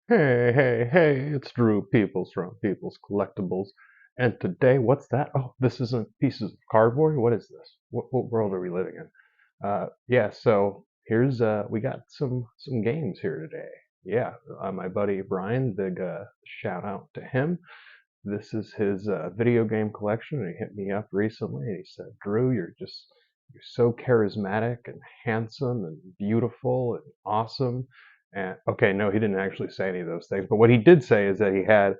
Hey, it's Drew Peoples from Peoples Collectibles. And today, what's that? Oh, this isn't pieces of cardboard? What is this? What world are we living in? Yeah, so here's we got some games here today. Yeah, my buddy Bryan, big shout out to him. This is his video game collection, and he hit me up recently and he said, Drew, you're so charismatic and handsome and beautiful and awesome. And okay, no, he didn't actually say any of those things, but what he did say is that he had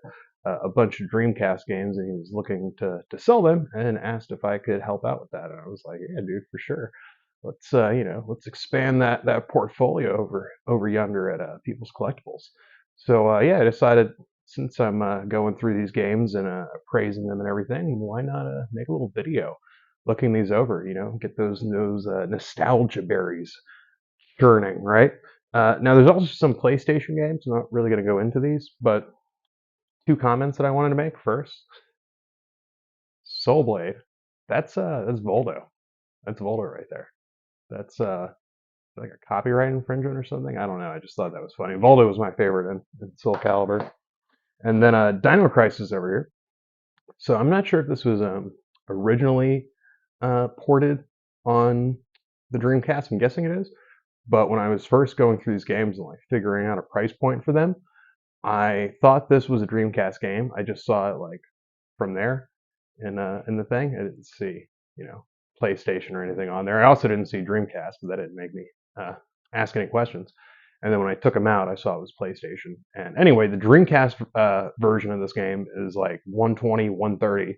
a bunch of Dreamcast games and he was looking to sell them and asked if I could help out with that. And I was like, yeah, dude, for sure. Let's expand that portfolio over yonder at People's Collectibles. So yeah, I decided since I'm going through these games and praising them and everything, why not make a little video looking these over? Get those nostalgia berries churning, right? Now, there's also some PlayStation games. I'm not really going to go into these, but two comments that I wanted to make. First, Soul Blade. That's Voldo. That's Voldo right there. That's like a copyright infringement or something. I don't know. I just thought that was funny. Voldo was my favorite in Soul Calibur. And then Dino Crisis over here. So I'm not sure if this was originally ported on the Dreamcast. I'm guessing it is. But when I was first going through these games and like figuring out a price point for them, I thought this was a Dreamcast game. I just saw it like from there in the thing. I didn't see PlayStation or anything on there. I also didn't see Dreamcast, but that didn't make me uh, ask any questions. And then when I took them out, I saw it was PlayStation. And anyway, the Dreamcast version of this game is like 120, 130,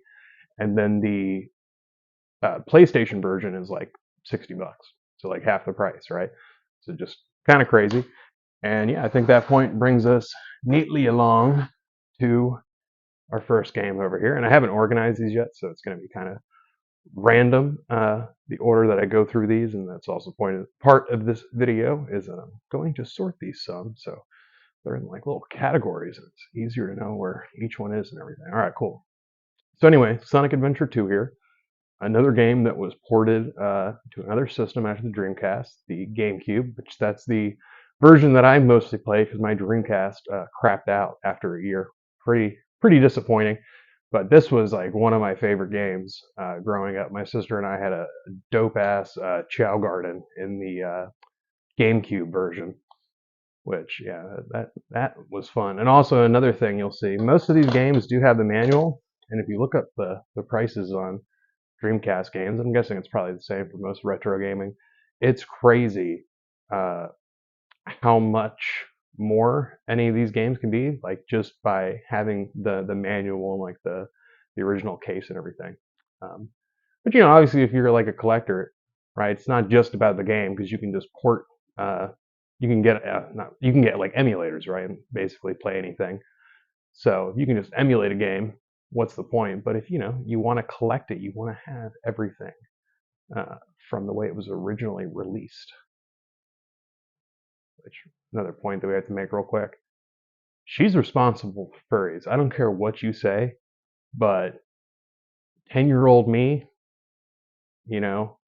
and then the PlayStation version is like $60, so like half the price, right? So just kind of crazy. And yeah, I think that point brings us neatly along to our first game over here. And I haven't organized these yet, so it's going to be kind of random, the order that I go through these, and that's also part of this video is I'm going to sort these some, so they're in like little categories, and it's easier to know where each one is and everything. All right, cool. So anyway, Sonic Adventure 2 here, another game that was ported to another system after the Dreamcast, the GameCube, which that's the version that I mostly play because my Dreamcast crapped out after a year. Pretty disappointing. But this was like one of my favorite games growing up. My sister and I had a dope ass Chow Garden in the GameCube version, which yeah, that was fun. And also another thing you'll see, most of these games do have the manual, and if you look up the prices on Dreamcast games, I'm guessing it's probably the same for most retro gaming. It's crazy uh, how much more any of these games can be, like just by having the manual and like the original case and everything. But obviously, if you're like a collector, right, it's not just about the game because you can just port. You can get not you can get like emulators, right, and basically play anything. So you can just emulate a game. What's the point? But if you want to collect it, you want to have everything uh, from the way it was originally released. Which another point that we have to make real quick. She's responsible for furries. I don't care what you say, but 10-year-old me, you know,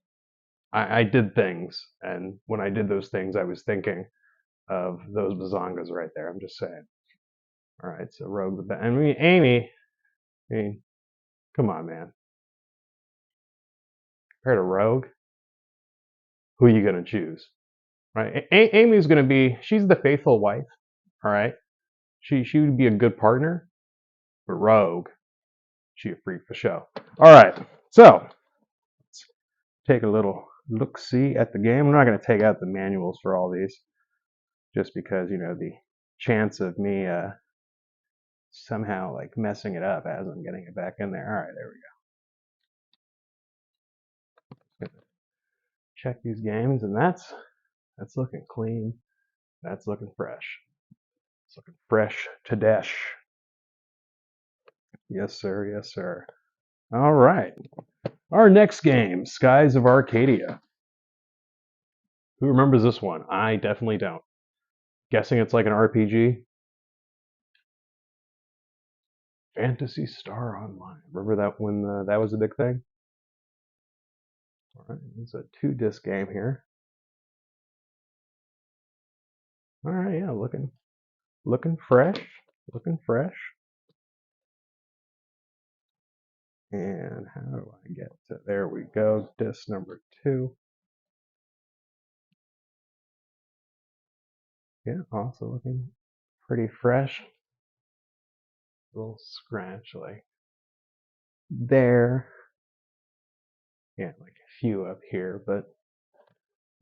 I did things, and when I did those things, I was thinking of those bazongas right there. I'm just saying. All right, so Rogue the I mean, Amy. I mean, come on, man. Compared to Rogue, who are you gonna choose? Right? Amy's gonna be. She's the faithful wife. All right. She would be a good partner, but Rogue, she a freak for show. All right. So let's take a little look see at the game. I'm not gonna take out the manuals for all these, just because the chance of me somehow like messing it up as I'm getting it back in there. All right, there we go. Check these games, and that's looking clean. That's looking fresh. It's looking fresh to dash. Yes, sir. Yes, sir. All right. Our next game, Skies of Arcadia. Who remembers this one? I definitely don't. Guessing it's like an RPG. Fantasy Star Online. Remember that when that was a big thing? All right, it's a 2-disc game here. All right, yeah, Looking fresh. Looking fresh. And how do I get to, there we go, disc number 2. Yeah, also looking pretty fresh. A little scratch like there. Yeah, like a few up here, but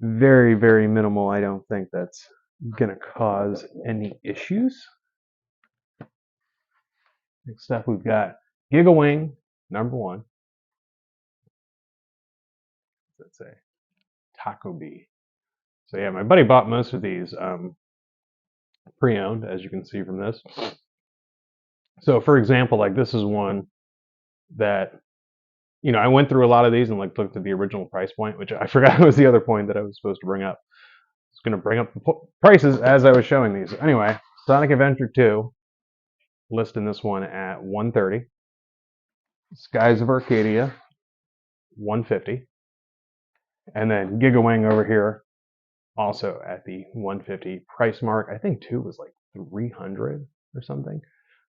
very, very minimal. I don't think that's gonna cause any issues. Next up, we've got Giga Wing number 1. That's a Taco Bee. So yeah, my buddy bought most of these pre-owned, as you can see from this. So for example, like this is one that, you know, I went through a lot of these and like looked at the original price point, which I forgot was the other point that I was supposed to bring up. I was going to bring up the prices as I was showing these. Anyway, Sonic Adventure 2, listing this one at 130. Skies of Arcadia, 150. And then Giga Wing over here, also at the 150 price mark. I think 2 was like 300 or something.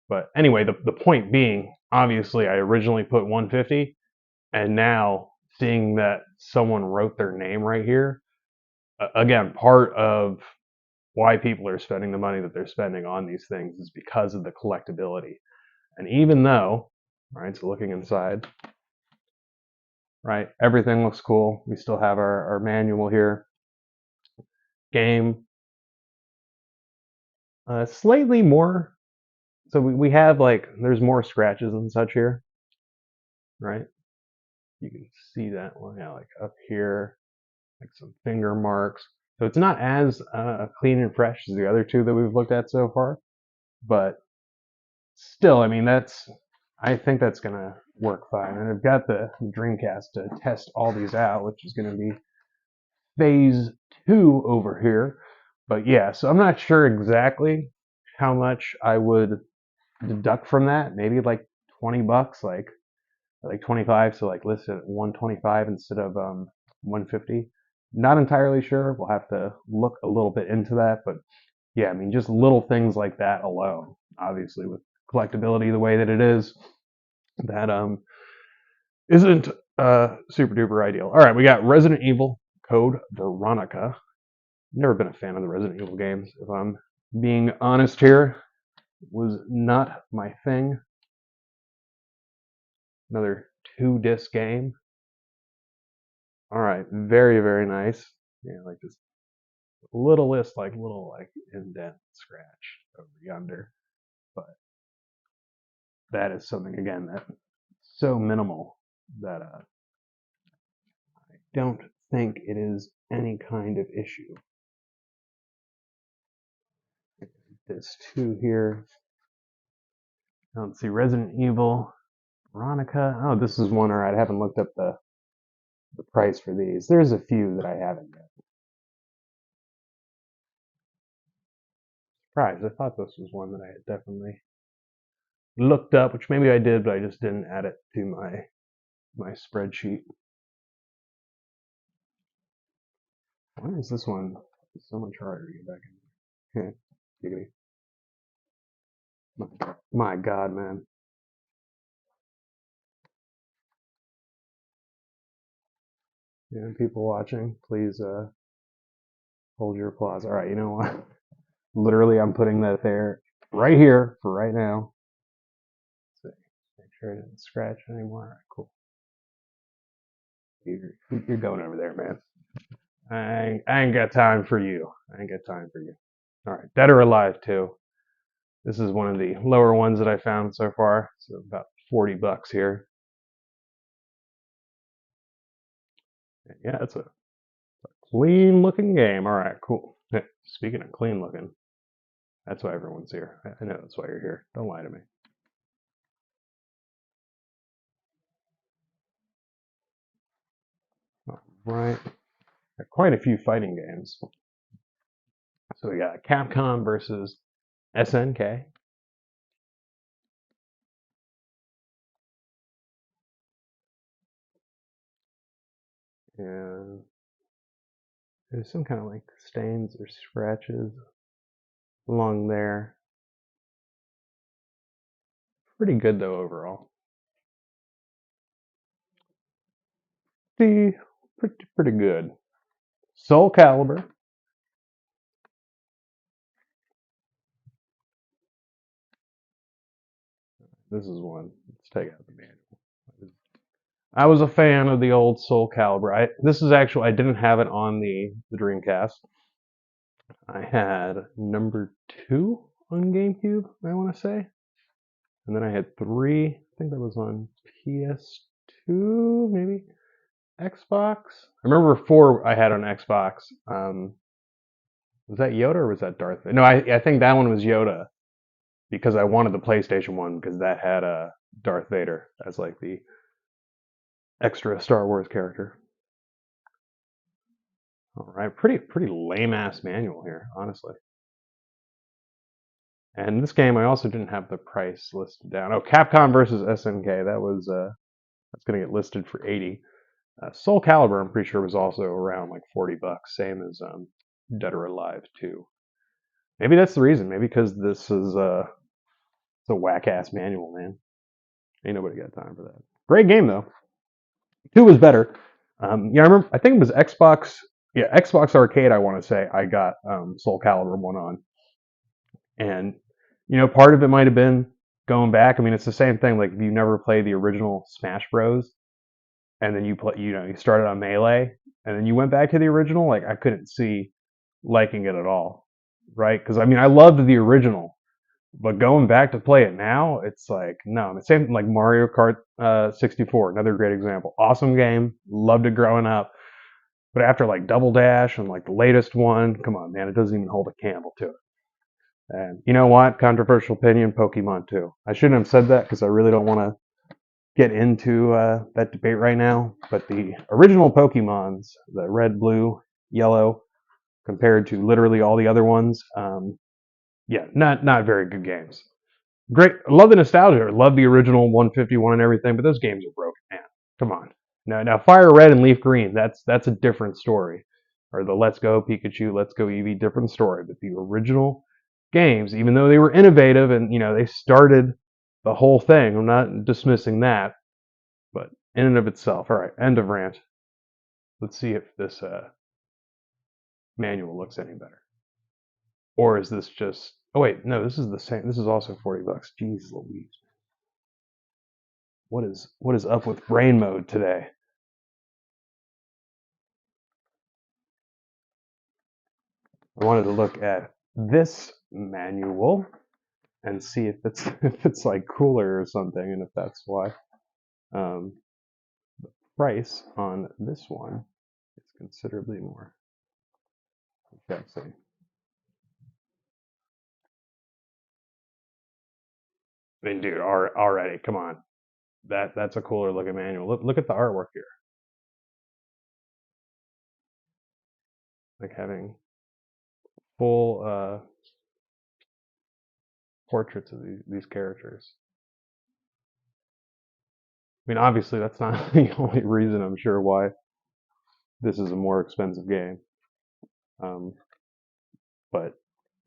But anyway, the point being, obviously, I originally put 150, and now seeing that someone wrote their name right here, again, part of why people are spending the money that they're spending on these things is because of the collectability. And even though, right, so looking inside, right, everything looks cool. We still have our manual here. Game, slightly more. So we have like, there's more scratches and such here, right? You can see that one, yeah, like up here, like some finger marks. So it's not as clean and fresh as the other 2 that we've looked at so far, but still, I mean, I think that's gonna work fine. And I've got the Dreamcast to test all these out, which is gonna be phase 2 over here. But yeah, so I'm not sure exactly how much I would deduct from that. Maybe like $20, like 25, so like listed at 125 instead of 150. Not entirely sure. We'll have to look a little bit into that, but yeah, I mean, just little things like that alone, obviously with collectability the way that it is, that isn't super duper ideal. All right, we got Resident Evil Code Veronica. Never been a fan of the Resident Evil games, if I'm being honest here. Was not my thing. Another 2-disc game. All right, very, very nice. Yeah, like this littlest, like little like indent scratch over yonder. But that is something again that so minimal that I don't think it is any kind of issue. This 2 here. Let's see, Resident Evil, Veronica. Oh, this is one. All right, I haven't looked up the price for these. There's a few that I haven't yet. Surprised. I thought this was one that I had definitely looked up, which maybe I did, but I just didn't add it to my spreadsheet. Why is this one so much harder to get back in? Giggity. My God, man. Yeah, people watching, please hold your applause. All right, you know what? Literally, I'm putting that there, right here, for right now. Let's see. Make sure it didn't scratch anymore. All right, cool. You're going over there, man. I ain't got time for you. I ain't got time for you. All right, Dead or Alive 2. This is one of the lower ones that I found so far. So about $40 here. Yeah, it's a clean looking game. All right, cool. Hey, speaking of clean looking, that's why everyone's here. I know that's why you're here. Don't lie to me. All right. Got quite a few fighting games. So we got Capcom versus SNK. And there's some kind of like stains or scratches along there. Pretty good though overall. Pretty good. Soul Calibur. This is one. Let's take out the manual. I was a fan of the old Soul Calibur. This is actually I didn't have it on the Dreamcast. I had number 2 on GameCube, I want to say, and then I had 3. I think that was on PS2, maybe Xbox. I remember 4 I had on Xbox. Was that Yoda or was that Darth Vader? No, I think that one was Yoda because I wanted the PlayStation one because that had Darth Vader as like the extra Star Wars character. All right, pretty lame ass manual here, honestly. And this game, I also didn't have the price listed down. Oh, Capcom versus SNK. That's gonna get listed for 80. Soul Calibur, I'm pretty sure was also around like $40, same as Dead or Alive 2. Maybe that's the reason. Maybe because this is it's a whack ass manual, man. Ain't nobody got time for that. Great game though. 2 was better. Yeah, I remember. I think it was Xbox. Yeah, Xbox Arcade. I want to say I got Soul Calibur 1 on, and part of it might have been going back. I mean, it's the same thing. Like if you never played the original Smash Bros. And then you play, you started on Melee, and then you went back to the original. Like I couldn't see liking it at all, right? Because I mean, I loved the original, but going back to play it now, it's like no. The same like Mario Kart 64, another great example. Awesome game, loved it growing up. But after like Double Dash and like the latest one, come on, man, it doesn't even hold a candle to it. And you know what? Controversial opinion, Pokemon too. I shouldn't have said that because I really don't want to get into that debate right now. But the original Pokemons, the red, blue, yellow, compared to literally all the other ones, yeah, not very good games. Great, love the nostalgia, love the original 151 and everything, but those games are broken, man. Come on. Now Fire Red and Leaf Green, that's a different story. Or the Let's Go Pikachu, Let's Go Eevee, different story. But the original games, even though they were innovative and they started the whole thing, I'm not dismissing that, but in and of itself. All right, end of rant. Let's see if this manual looks any better. Or is this just? Oh wait, no, this is the same. This is also $40. Jeez Louise. What is up with brain mode today? I wanted to look at this manual and see if it's if it's like cooler or something, and if that's why. The price on this one is considerably more. Let's see. I mean, dude, already, come on. That's a cooler looking manual. Look at the artwork here. Like having full portraits of these characters. I mean, obviously, that's not the only reason I'm sure why this is a more expensive game. Um, but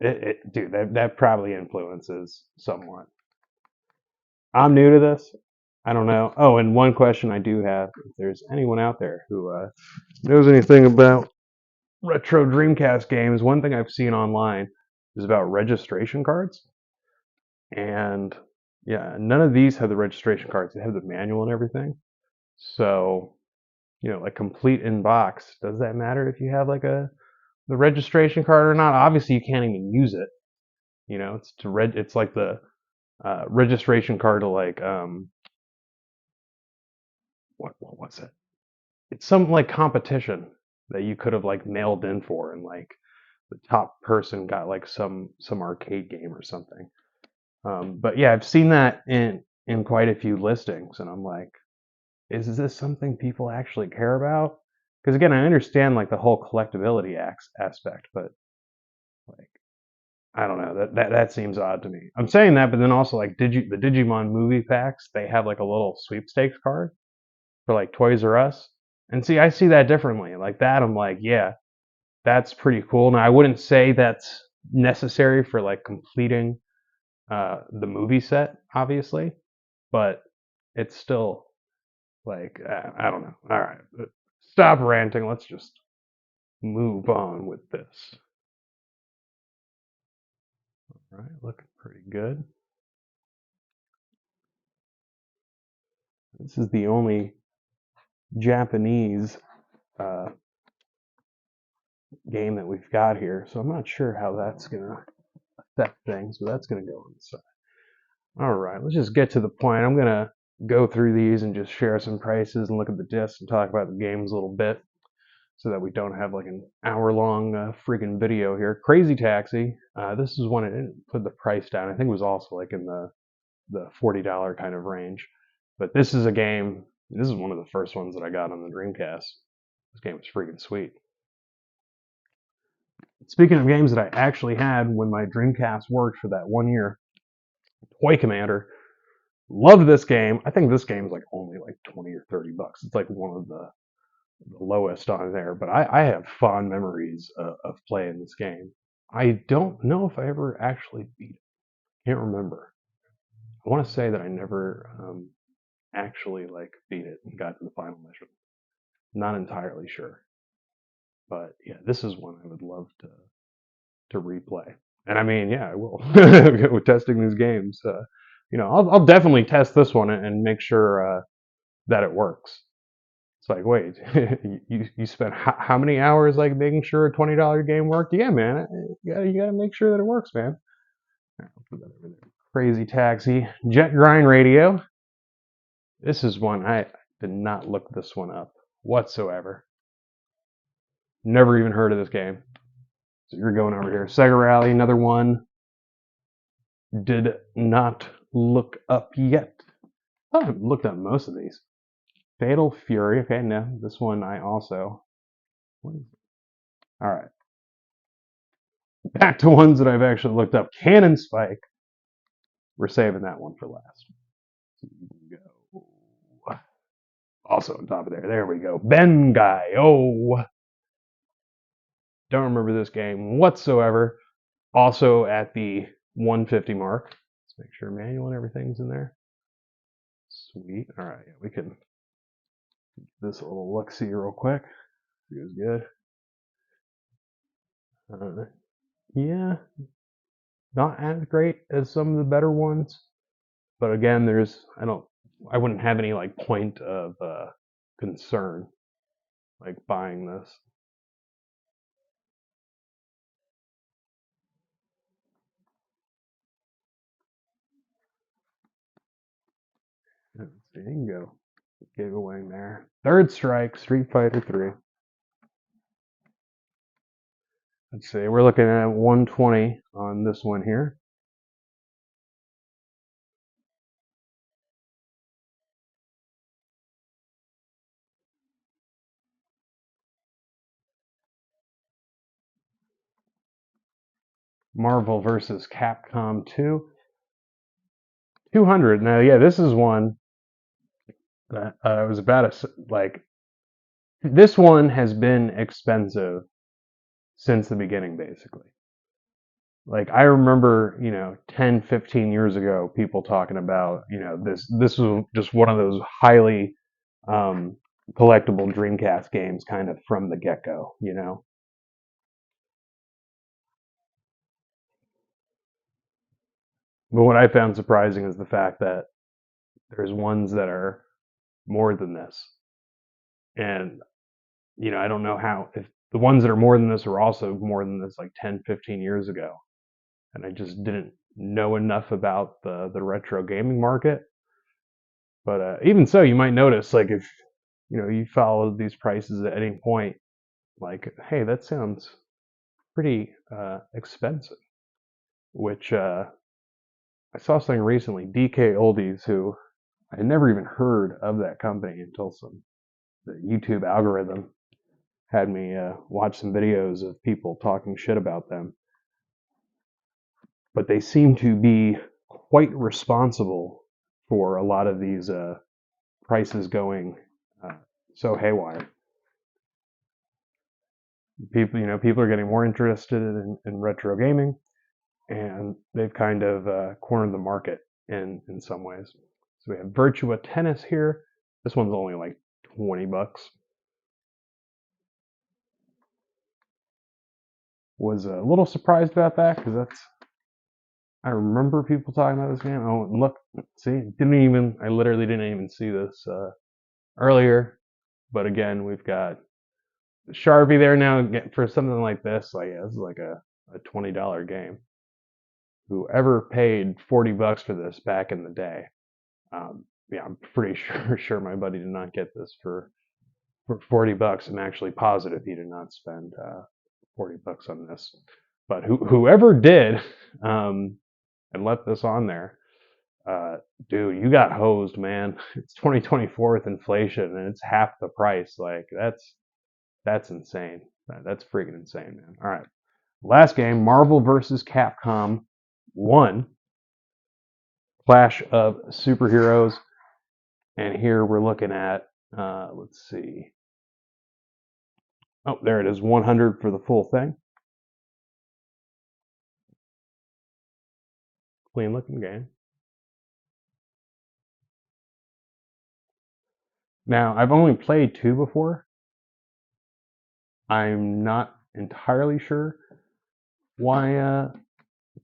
dude, that probably influences somewhat. I'm new to this. I don't know. Oh, and one question I do have: if there's anyone out there who knows anything about retro Dreamcast games, one thing I've seen online is about registration cards. And yeah, none of these have the registration cards. They have the manual and everything. So, like complete in box. Does that matter if you have like the registration card or not? Obviously, you can't even use it. It's like the registration card to like what was it? It's some like competition that you could have like mailed in for, and like the top person got like some arcade game or something. But yeah, I've seen that in quite a few listings, and I'm like, is this something people actually care about? Because again, I understand like the whole collectability aspect, but like I don't know, that seems odd to me. I'm saying that, but then also like the Digimon movie packs, they have like a little sweepstakes card for like Toys R Us, and see, I see that differently. Like that, I'm like, yeah, that's pretty cool. Now I wouldn't say that's necessary for like completing the movie set, obviously, but it's still like I don't know. All right, stop ranting. Let's just move on with this. All right, looking pretty good. This is the only Japanese uh, game that we've got here, so I'm not sure how that's gonna affect things, but that's gonna go on the side. All right, let's just get to the point. I'm gonna go through these and just share some prices and look at the discs and talk about the games a little bit, so that we don't have like an hour-long freaking video here. Crazy Taxi. This is one I didn't put the price down. I think it was also like in the $40 kind of range. But this is a game. This is one of the first ones that I got on the Dreamcast. This game was freaking sweet. Speaking of games that I actually had when my Dreamcast worked for that 1 year, Toy Commander. Loved this game. I think this game's like only like 20 or $30. It's like one of the lowest on there, but I have fond memories of playing this game. I don't know if I ever actually beat it. Can't remember. I want to say that I never actually like beat it and got to the final mission. Not entirely sure, but yeah, this is one I would love to replay. And I mean, yeah, I will. With testing these games, I'll definitely test this one and make sure that it works. It's like, wait, you spent how many hours like making sure a $20 game worked? Yeah, man, you gotta make sure that it works, man. I'll put that over there. Crazy Taxi, Jet Grind Radio. This is one I did not look this one up whatsoever. Never even heard of this game. So you're going over here. Sega Rally, another one. Did not look up yet. Oh, I've looked up most of these. Fatal Fury. Okay, no, this one I also. What is it? All right. Back to ones that I've actually looked up. Cannon Spike. We're saving that one for last. Go. Also on top of there. There we go. Bengai. Oh. Don't remember this game whatsoever. Also at the 150 mark. Let's make sure manual and everything's in there. Sweet. All right. Yeah, we can do this a little look-see real quick. Feels good. Yeah. Not as great as some of the better ones. But again, I wouldn't have any like point of concern like buying this. Let's see, you can go giveaway there. Third Strike, Street Fighter 3. Let's see, we're looking at 120 on this one here. Marvel versus Capcom 2. 200. Now, yeah, this is one that was about like, this one has been expensive since the beginning, basically. Like, I remember, 10, 15 years ago, people talking about, this was just one of those highly um, collectible Dreamcast games kind of from the get-go. But what I found surprising is the fact that there's ones that are more than this. And, I don't know how, if the ones that are more than this are also more than this like 10, 15 years ago. And I just didn't know enough about the retro gaming market. But even so, you might notice, like, if you follow these prices at any point, like, hey, that sounds pretty expensive. Which I saw something recently, DK Oldies, who I had never even heard of that company until the YouTube algorithm had me watch some videos of people talking shit about them. But they seem to be quite responsible for a lot of these prices going so haywire. People are getting more interested in retro gaming, and they've kind of cornered the market in some ways. So we have Virtua Tennis here. This one's only like $20. Was a little surprised about that because I remember people talking about this game. Oh, look, see, I literally didn't even see this earlier. But again, we've got Sharpie there now for something like this. Like, yeah, this is like a $20 game. Whoever paid $40 for this back in the day, yeah, I'm pretty sure my buddy did not get this for $40. I'm actually positive he did not spend $40 on this. But whoever did, and let this on there, uh, dude, you got hosed, man. It's 2024 with inflation, and it's half the price. Like that's insane. That's freaking insane, man. All right, last game, Marvel versus Capcom 1, Clash of Superheroes, and here we're looking at, let's see. Oh, there it is, 100 for the full thing. Clean looking game. Now, I've only played 2 before. I'm not entirely sure why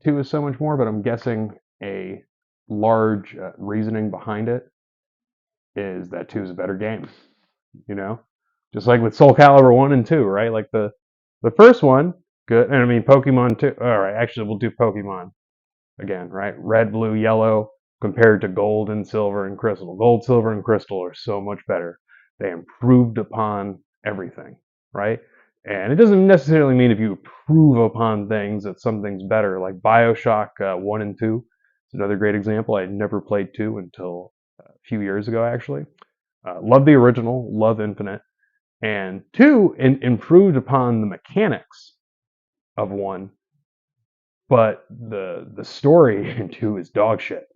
2 is so much more, but I'm guessing a large reasoning behind it is that 2 is a better game. You know, just like with Soul Calibur 1 and 2, right? Like the first one, good, and I mean Pokemon 2. All right, actually, we'll do Pokemon again, right? Red, blue, yellow compared to gold and silver and crystal. Gold, silver, and crystal are so much better. They improved upon everything, right? And it doesn't necessarily mean if you improve upon things that something's better. Like Bioshock 1 and 2 is another great example. I had never played 2 until a few years ago, actually. Love the original, love Infinite. And 2 improved upon the mechanics of 1, but the story in 2 is dog shit.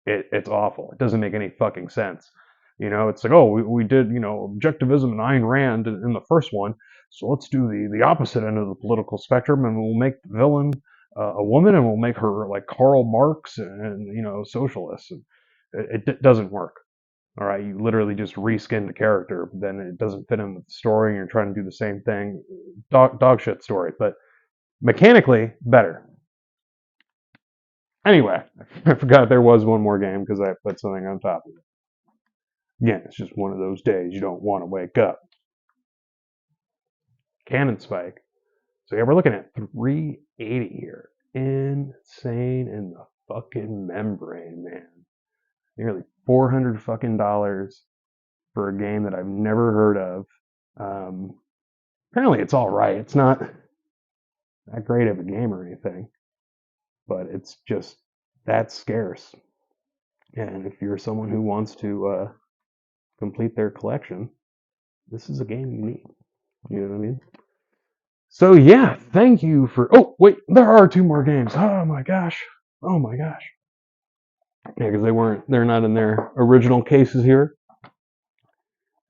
It's awful. It doesn't make any fucking sense. You know, it's like, oh, we did, objectivism and Ayn Rand in the first one, so let's do the opposite end of the political spectrum, and we'll make the villain a woman, and we'll make her like Karl Marx and socialist. And it doesn't work. All right, you literally just reskin the character, but then it doesn't fit in with the story, and you're trying to do the same thing. Dog shit story, but mechanically better. Anyway, I forgot there was one more game because I put something on top of it. Again, it's just one of those days you don't want to wake up. Cannon Spike. So yeah, we're looking at 380 here. Insane in the fucking membrane, man. Nearly 400 fucking dollars for a game that I've never heard of. Apparently it's all right. It's not that great of a game or anything, but it's just that scarce. And if you're someone who wants to complete their collection, this is a game you need. You know what I mean? So yeah, thank you for. Oh wait, there are 2 more games. Oh my gosh. Oh my gosh. Yeah, because they're not in their original cases here.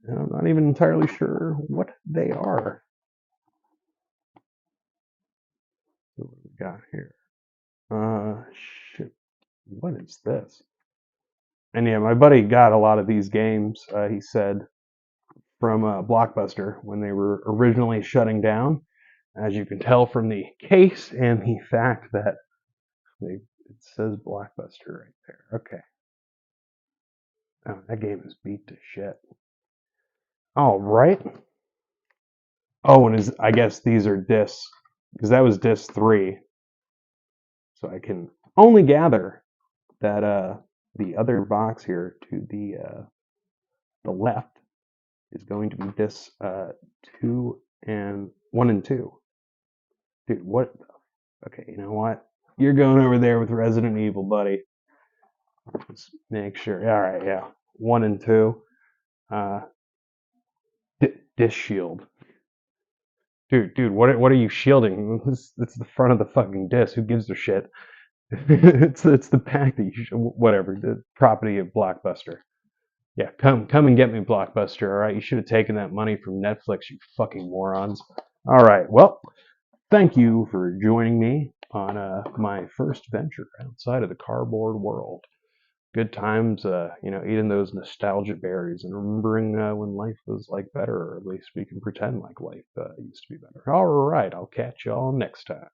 And I'm not even entirely sure what they are. So what do we got here? Shit. What is this? And yeah, my buddy got a lot of these games, he said, from Blockbuster when they were originally shutting down. As you can tell from the case and the fact that it says Blockbuster right there. Okay. Oh, that game is beat to shit. All right. Oh, and I guess these are discs, because that was disc 3. So I can only gather that the other box here to the left is going to be disc 2 and 1 and 2. Dude, what? Okay, you know what? You're going over there with Resident Evil, buddy. Let's make sure. All right, yeah. 1 and 2. Disc shield. Dude, what are you shielding? It's the front of the fucking disc. Who gives a shit? it's the pack that whatever, the property of Blockbuster. Yeah, come and get me, Blockbuster. All right, you should have taken that money from Netflix, you fucking morons. All right, well, thank you for joining me on my first venture outside of the cardboard world. Good times, eating those nostalgia berries and remembering when life was like better, or at least we can pretend like life used to be better. All right, I'll catch y'all next time.